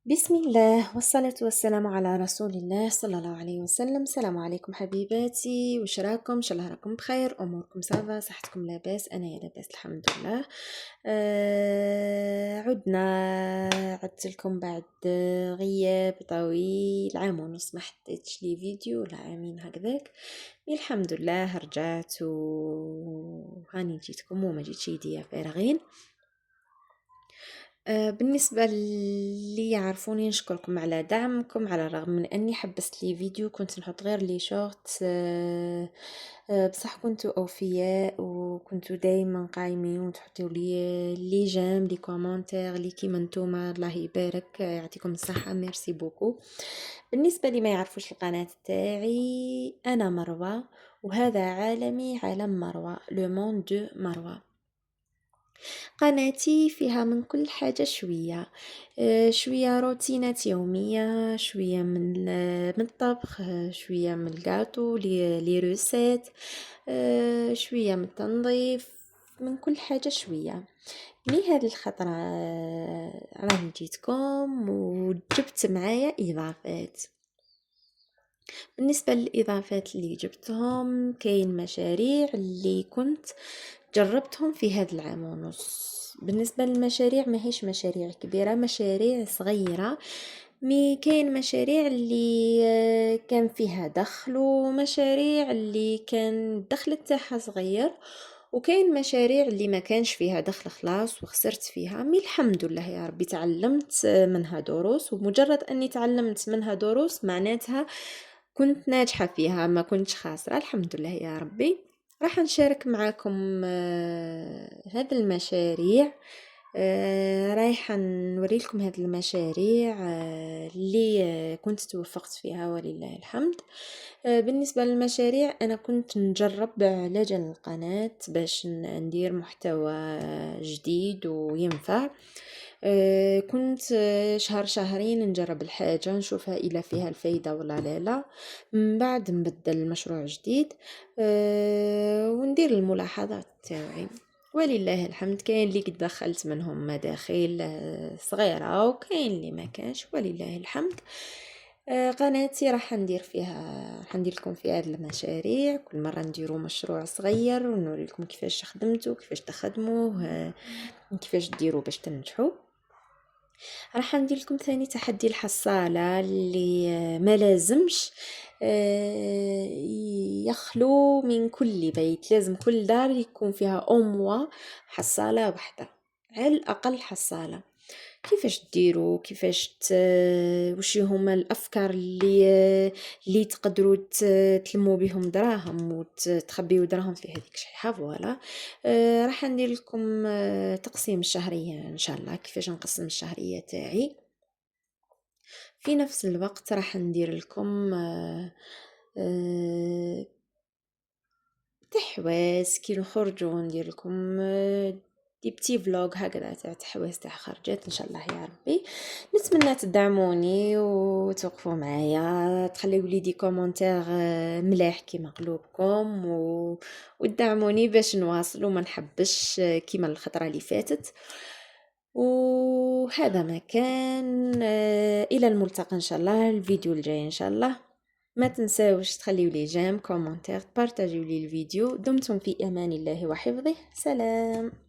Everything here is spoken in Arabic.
بسم الله والصلاة والسلام على رسول الله صلى الله عليه وسلم. السلام عليكم حبيباتي، وش راكم؟ ان شاء الله راكم بخير، اموركم صافا، صحتكم لاباس؟ انا لاباس الحمد لله. عدت لكم بعد غياب طويل، عام ونص ما حطيتش لي فيديو ولا عامين هكذاك. الحمد لله رجعت وهاني جيتكم وما جيتش يديا فارغين. بالنسبة اللي يعرفوني نشكركم على دعمكم، على الرغم من اني حبست لي فيديو كنت نحط غير لي شورت. بصح كنتوا اوفياء وكنتوا دايما قايمين وتحطوا لي جيم لي كومنتير لي كيما نتوما، الله يبارك، يعطيكم الصحة، ميرسي بوكو. بالنسبة لي ما يعرفوش القناة تاعي، انا مروة وهذا عالمي، عالم مروة، لو موند دو مروة. قناتي فيها من كل حاجة شوية، شوية روتينات يومية، شوية من الطبخ، شوية من الجاتو لي روسيت، شوية من التنظيف، من كل حاجة شوية. مي هذه الخطرة راني جيتكم وجبت معايا إضافات. بالنسبة للإضافات اللي جبتهم، كاين مشاريع اللي كنت جربتهم في هذا العام ونص. بالنسبة للمشاريع ما هيش مشاريع كبيرة، مشاريع صغيرة. كاين مشاريع اللي كان فيها دخل، ومشاريع اللي كان الدخل تاعها صغير، وكاين مشاريع اللي ما كانش فيها دخل خلاص وخسرت فيها. الحمد لله يا ربي، تعلمت منها دروس، ومجرد اني تعلمت منها دروس معناتها كنت ناجحة فيها، ما كنتش خاسرة، الحمد لله يا ربي. راح نشارك معاكم هذه المشاريع. رايحة نوري لكم هذه المشاريع اللي كنت توفقت فيها ولله الحمد. بالنسبة للمشاريع، أنا كنت نجرب علاج القناة باش ندير محتوى جديد وينفع. كنت شهر شهرين نجرب الحاجة، نشوفها إلا فيها الفايدة ولا لا. من بعد نبدل المشروع جديد، وندير الملاحظات تاعي ولله الحمد. كاين اللي قد دخلت منهم مداخيل صغيرة، وكاين اللي ما كانش ولله الحمد. قناتي راح ندير فيها، حندير لكم في هذه المشاريع، كل مرة نديروا مشروع صغير ونوري لكم كيفاش خدمته، كيفاش تخدموه، كيفاش ديروا باش تنجحوا. راح ندير لكم ثاني تحدي الحصالة، اللي ما لازمش يخلو من كل بيت، لازم كل دار يكون فيها أموة حصالة واحدة، على الأقل حصالة. كيفاش ديروا، وش هما الافكار اللي تقدروا تلموا بهم دراهم وتخبيوا دراهم في هذيك الشحيحه. فوالا. راح ندير لكم تقسيم الشهريه ان شاء الله، كيفاش نقسم الشهريه تاعي. في نفس الوقت راح ندير لكم تحواس كي نخرجوا، ندير لكم دي بتي فلوغ هكذا تاع تحواس تاع خرجات ان شاء الله يا ربي. نتمنى تدعموني وتوقفوا معايا، تخليوا لي دي كومونتير ملاح كيما قلوبكم، وتدعموني باش نواصل وما نحبش كيما الخطره اللي فاتت. وهذا ما كان، الى الملتقى ان شاء الله الفيديو الجاي ان شاء الله. ما تنساوش تخليوا لي جيم، كومنتير، بارتاجيوا لي الفيديو. دمتم في امان الله وحفظه. سلام.